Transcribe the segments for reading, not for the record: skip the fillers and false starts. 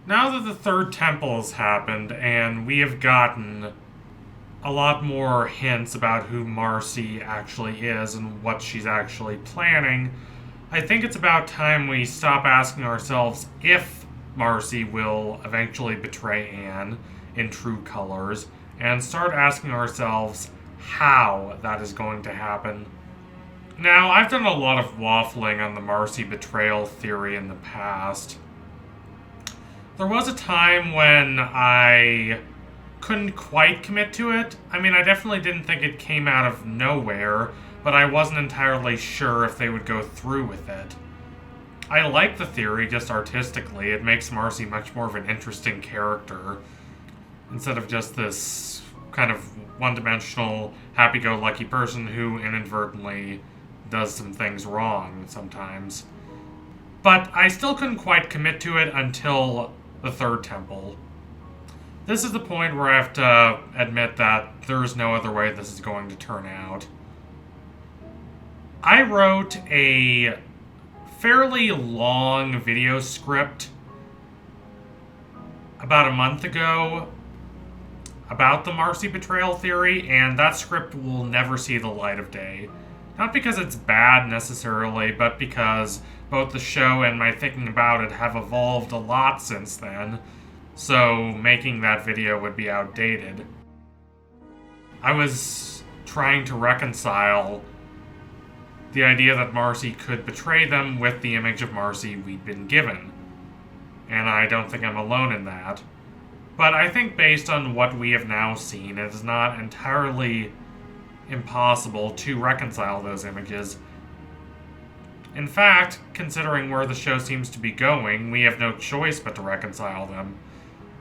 Now that the third temple has happened, and we have gotten a lot more hints about who Marcy actually is and what she's actually planning, I think it's about time we stop asking ourselves if Marcy will eventually betray Anne in true colors, and start asking ourselves how that is going to happen. Now, I've done a lot of waffling on the Marcy betrayal theory in the past. There was a time when I couldn't quite commit to it. I mean, I definitely didn't think it came out of nowhere, but I wasn't entirely sure if they would go through with it. I like the theory just artistically. It makes Marcy much more of an interesting character instead of just this kind of one-dimensional, happy-go-lucky person who inadvertently does some things wrong sometimes. But I still couldn't quite commit to it until the third temple. This is the point where I have to admit that there is no other way this is going to turn out. I wrote a fairly long video script about a month ago about the Marcy betrayal theory, and that script will never see the light of day. Not because it's bad necessarily, but because both the show and my thinking about it have evolved a lot since then, so making that video would be outdated. I was trying to reconcile the idea that Marcy could betray them with the image of Marcy we'd been given, and I don't think I'm alone in that. But I think based on what we have now seen, it is not entirely impossible to reconcile those images. In fact, considering where the show seems to be going, we have no choice but to reconcile them,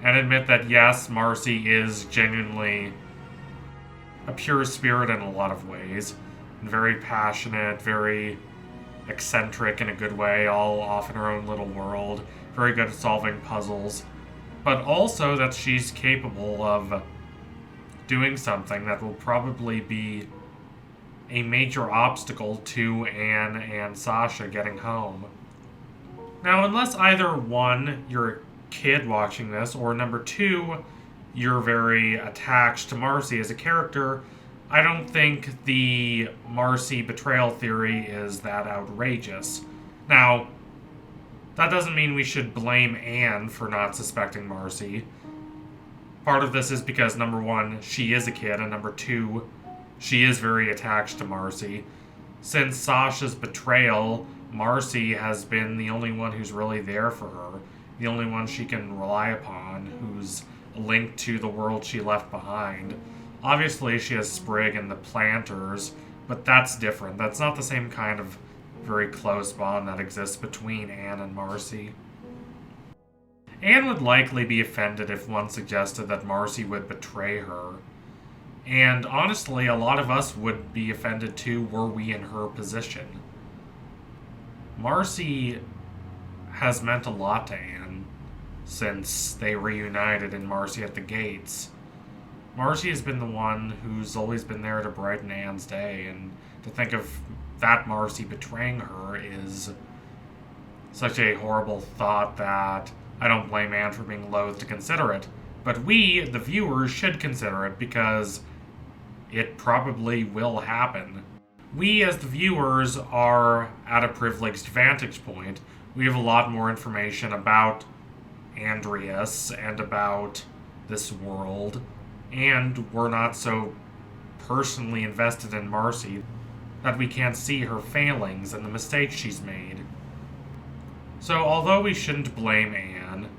and admit that yes, Marcy is genuinely a pure spirit in a lot of ways, and very passionate, very eccentric in a good way, all off in her own little world, very good at solving puzzles, but also that she's capable of doing something that will probably be a major obstacle to Anne and Sasha getting home. Now, unless either one, you're a kid watching this, or number two, you're very attached to Marcy as a character, I don't think the Marcy betrayal theory is that outrageous. Now, that doesn't mean we should blame Anne for not suspecting Marcy. Part of this is because, number one, she is a kid, and number two, she is very attached to Marcy. Since Sasha's betrayal, Marcy has been the only one who's really there for her, the only one she can rely upon, who's linked to the world she left behind. Obviously, she has Sprig and the Planters, but that's different. That's not the same kind of very close bond that exists between Anne and Marcy. Anne would likely be offended if one suggested that Marcy would betray her. And honestly, a lot of us would be offended too were we in her position. Marcy has meant a lot to Anne since they reunited in Marcy at the Gates. Marcy has been the one who's always been there to brighten Anne's day, and to think of that Marcy betraying her is such a horrible thought that I don't blame Anne for being loath to consider it. But we, the viewers, should consider it because it probably will happen. We, as the viewers, are at a privileged vantage point. We have a lot more information about Andreas and about this world, and we're not so personally invested in Marcy that we can't see her failings and the mistakes she's made. So although we shouldn't blame Anne,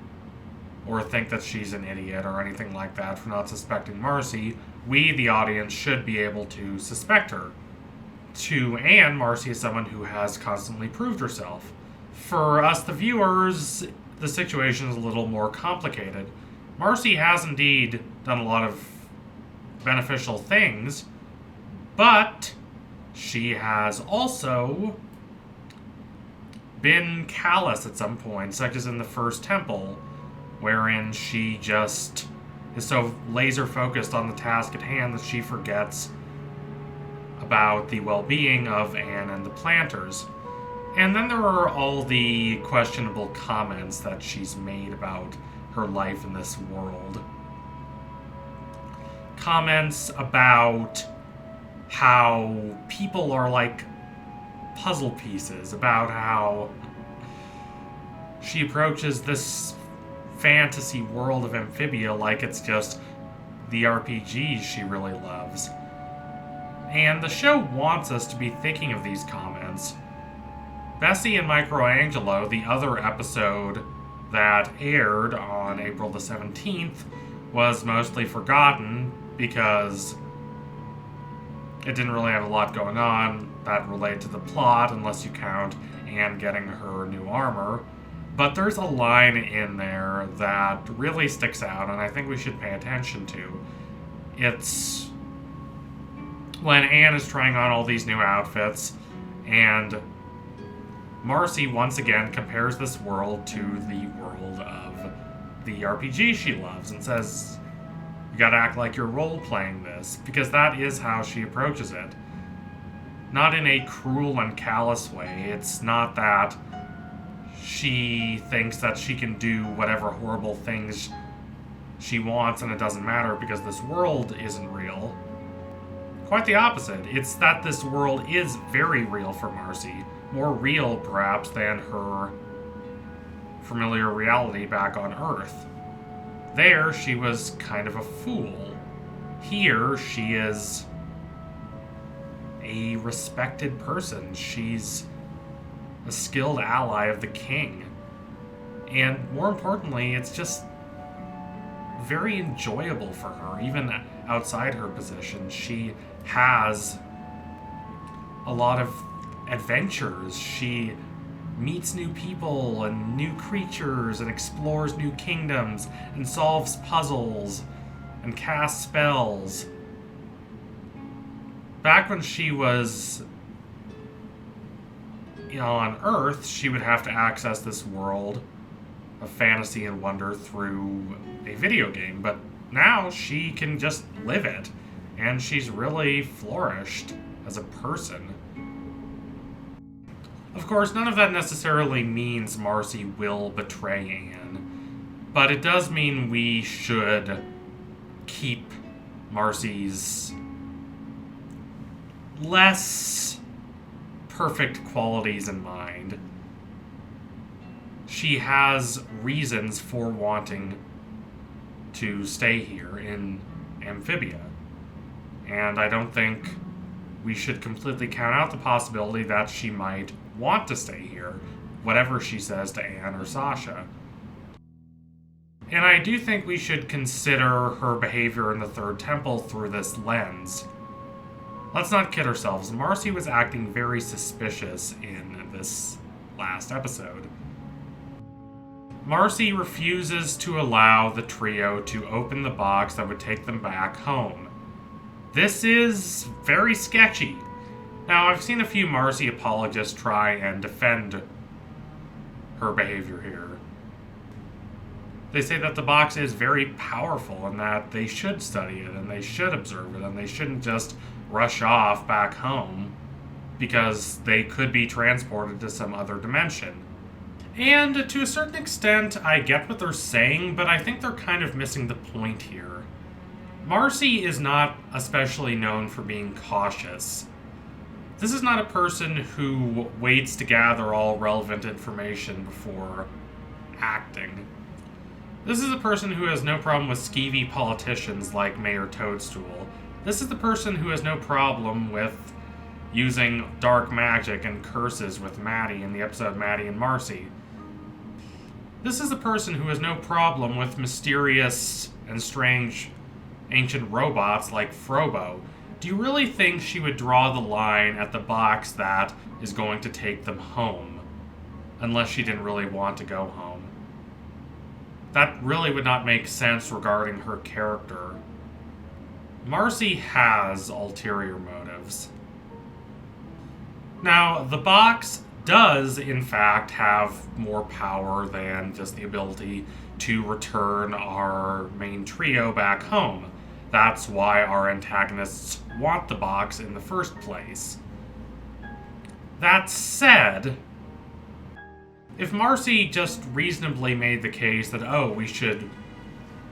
or think that she's an idiot or anything like that for not suspecting Marcy, we, the audience, should be able to suspect her. To Anne, Marcy is someone who has constantly proved herself. For us, the viewers, the situation is a little more complicated. Marcy has indeed done a lot of beneficial things, but she has also been callous at some point, such as in the first temple, wherein she just is so laser focused on the task at hand that she forgets about the well-being of Anne and the Planters. And then there are all the questionable comments that she's made about her life in this world. Comments about how people are like puzzle pieces, about how she approaches this fantasy world of Amphibia like it's just the RPGs she really loves. And the show wants us to be thinking of these comments. Bessie and Microangelo, the other episode that aired on April the 17th, was mostly forgotten because it didn't really have a lot going on that related to the plot, unless you count Anne getting her new armor. But there's a line in there that really sticks out, and I think we should pay attention to. It's when Anne is trying on all these new outfits, and Marcy once again compares this world to the world of the RPG she loves and says, you gotta act like you're role-playing this, because that is how she approaches it. Not in a cruel and callous way. It's not that she thinks that she can do whatever horrible things she wants and it doesn't matter because this world isn't real. Quite the opposite. It's that this world is very real for Marcy. More real, perhaps, than her familiar reality back on Earth. There, she was kind of a fool. Here, she is a respected person. She's a skilled ally of the king. And more importantly, it's just very enjoyable for her, even outside her position. She has a lot of adventures. She meets new people and new creatures and explores new kingdoms and solves puzzles and casts spells. Back when she was on Earth, she would have to access this world of fantasy and wonder through a video game, but now she can just live it, and she's really flourished as a person. Of course, none of that necessarily means Marcy will betray Anne, but it does mean we should keep Marcy's less perfect qualities in mind. She has reasons for wanting to stay here in Amphibia, and I don't think we should completely count out the possibility that she might want to stay here, whatever she says to Anne or Sasha. And I do think we should consider her behavior in the Third Temple through this lens. Let's not kid ourselves, Marcy was acting very suspicious in this last episode. Marcy refuses to allow the trio to open the box that would take them back home. This is very sketchy. Now, I've seen a few Marcy apologists try and defend her behavior here. They say that the box is very powerful and that they should study it and they should observe it and they shouldn't just rush off back home because they could be transported to some other dimension. And to a certain extent, I get what they're saying, but I think they're kind of missing the point here. Marcy is not especially known for being cautious. This is not a person who waits to gather all relevant information before acting. This is a person who has no problem with skeevy politicians like Mayor Toadstool. This is the person who has no problem with using dark magic and curses with Maddie in the episode Maddie and Marcy. This is the person who has no problem with mysterious and strange ancient robots like Frobo. Do you really think she would draw the line at the box that is going to take them home, unless she didn't really want to go home? That really would not make sense regarding her character. Marcy has ulterior motives. Now, the box does, in fact, have more power than just the ability to return our main trio back home. That's why our antagonists want the box in the first place. That said, If Marcy just reasonably made the case that, oh, we should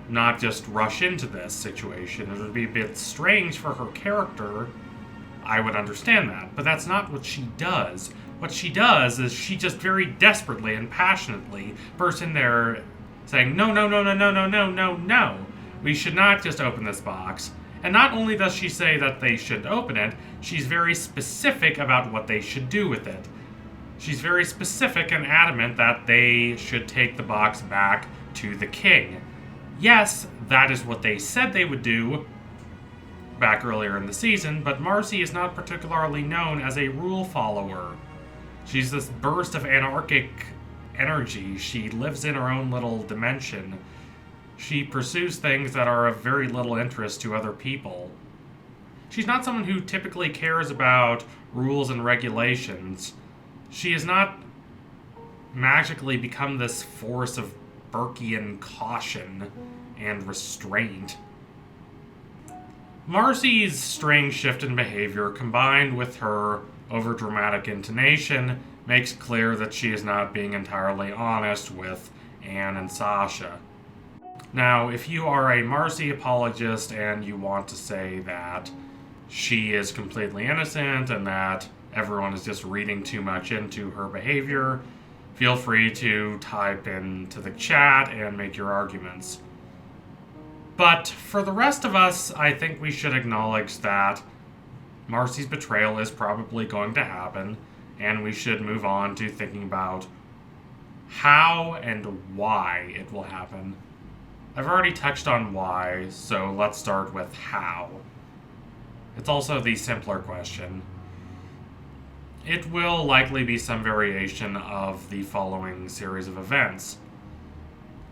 not just rush into this situation, it would be a bit strange for her character, I would understand that. But that's not what she does. What she does is she just very desperately and passionately bursts in there saying, no, no, no, no, no, no, no, no, no. We should not just open this box. And not only does she say that they should open it, she's very specific about what they should do with it. She's very specific and adamant that they should take the box back to the king. Yes, that is what they said they would do back earlier in the season, but Marcy is not particularly known as a rule follower. She's this burst of anarchic energy. She lives in her own little dimension. She pursues things that are of very little interest to other people. She's not someone who typically cares about rules and regulations. She has not magically become this force of Burkean caution and restraint. Marcy's strange shift in behavior, combined with her overdramatic intonation, makes clear that she is not being entirely honest with Anne and Sasha. Now, if you are a Marcy apologist and you want to say that she is completely innocent and that everyone is just reading too much into her behavior, feel free to type into the chat and make your arguments. But for the rest of us, I think we should acknowledge that Marcy's betrayal is probably going to happen, and we should move on to thinking about how and why it will happen. I've already touched on why, so let's start with how. It's also the simpler question. It will likely be some variation of the following series of events.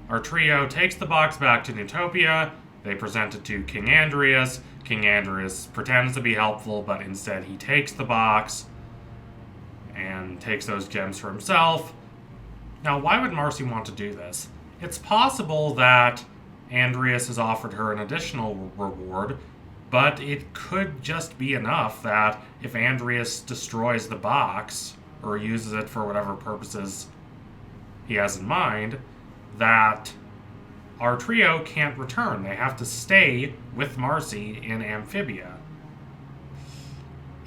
Our trio takes the box back to Newtopia. They present it to King Andreas. King Andreas pretends to be helpful, but instead he takes the box and takes those gems for himself. Now, why would Marcy want to do this? It's possible that Andreas has offered her an additional reward, but it could just be enough that if Andreas destroys the box, or uses it for whatever purposes he has in mind, that our trio can't return. They have to stay with Marcy in Amphibia.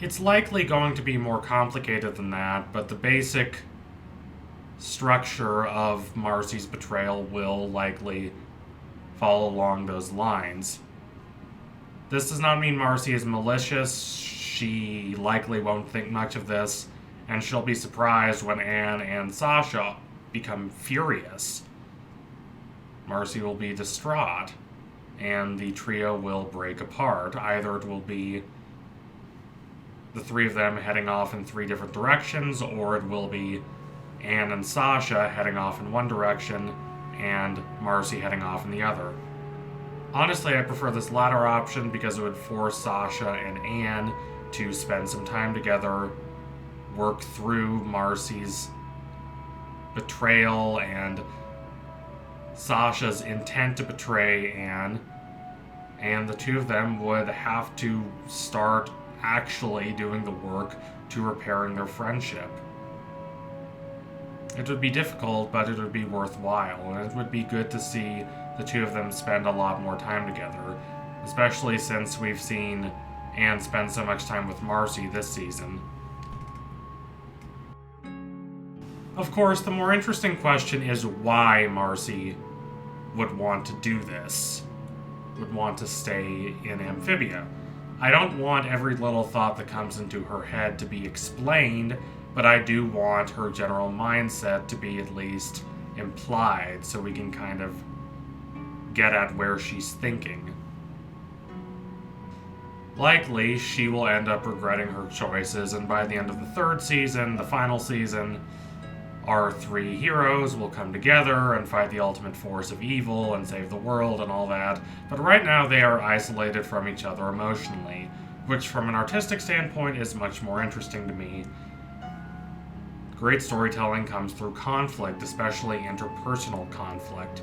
It's likely going to be more complicated than that, but the basic structure of Marcy's betrayal will likely follow along those lines. This does not mean Marcy is malicious. She likely won't think much of this, and she'll be surprised when Anne and Sasha become furious. Marcy will be distraught, and the trio will break apart. Either it will be the three of them heading off in three different directions, or it will be Anne and Sasha heading off in one direction, and Marcy heading off in the other. Honestly, I prefer this latter option because it would force Sasha and Anne to spend some time together, work through Marcy's betrayal and Sasha's intent to betray Anne, and the two of them would have to start actually doing the work to repairing their friendship. It would be difficult, but it would be worthwhile, and it would be good to see the two of them spend a lot more time together, especially since we've seen Anne spend so much time with Marcy this season. Of course, the more interesting question is why Marcy would want to do this, would want to stay in Amphibia. I don't want every little thought that comes into her head to be explained, but I do want her general mindset to be at least implied so we can kind of get at where she's thinking. Likely, she will end up regretting her choices, and by the end of the third season, the final season, our three heroes will come together and fight the ultimate force of evil and save the world and all that, but right now they are isolated from each other emotionally, which from an artistic standpoint is much more interesting to me. Great storytelling comes through conflict, especially interpersonal conflict.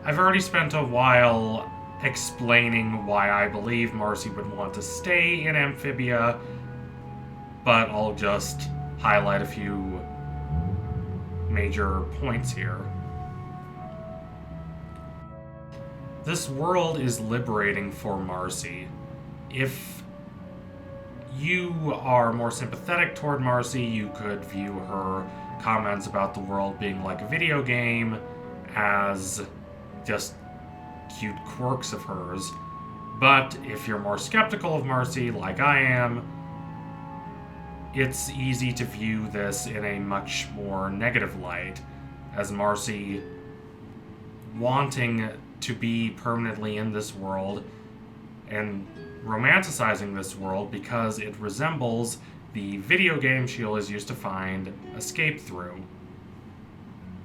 I've already spent a while explaining why I believe Marcy would want to stay in Amphibia, but I'll just highlight a few major points here. This world is liberating for Marcy. If you are more sympathetic toward Marcy, you could view her comments about the world being like a video game as just cute quirks of hers. But if you're more skeptical of Marcy, like I am, it's easy to view this in a much more negative light, as Marcy wanting to be permanently in this world and romanticizing this world because it resembles the video game she always used to find escape through.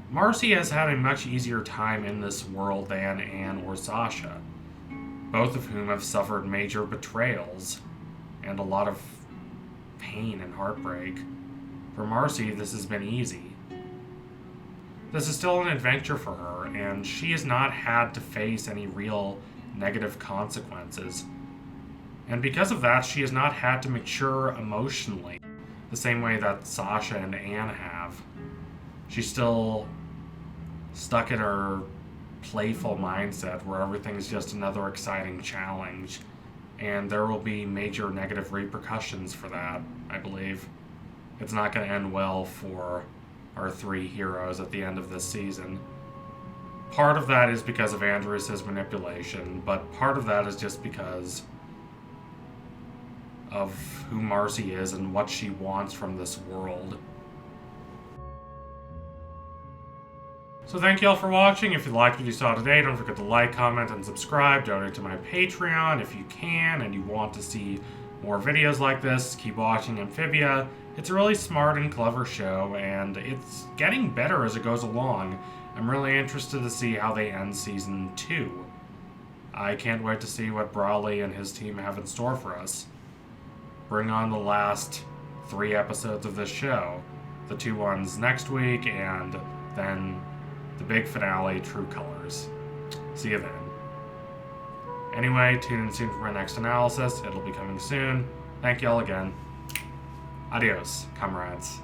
Marcy has had a much easier time in this world than Anne or Sasha, both of whom have suffered major betrayals and a lot of pain and heartbreak. For Marcy, this has been easy. This is still an adventure for her, and she has not had to face any real negative consequences. And because of that, she has not had to mature emotionally, the same way that Sasha and Anne have. She's still stuck in her playful mindset where everything is just another exciting challenge, and there will be major negative repercussions for that, I believe. It's not going to end well for our three heroes at the end of this season. Part of that is because of Andrew's manipulation, but part of that is just because of who Marcy is and what she wants from this world. So thank you all for watching. If you liked what you saw today, don't forget to like, comment, and subscribe. Donate to my Patreon if you can and you want to see more videos like this. Keep watching Amphibia. It's a really smart and clever show, and it's getting better as it goes along. I'm really interested to see how they end Season 2. I can't wait to see what Brawley and his team have in store for us. Bring on the last 3 episodes of this show. The 2 ones next week, and then the big finale, True Colors. See you then. Anyway, tune in soon for my next analysis. It'll be coming soon. Thank you all again. Adios, comrades.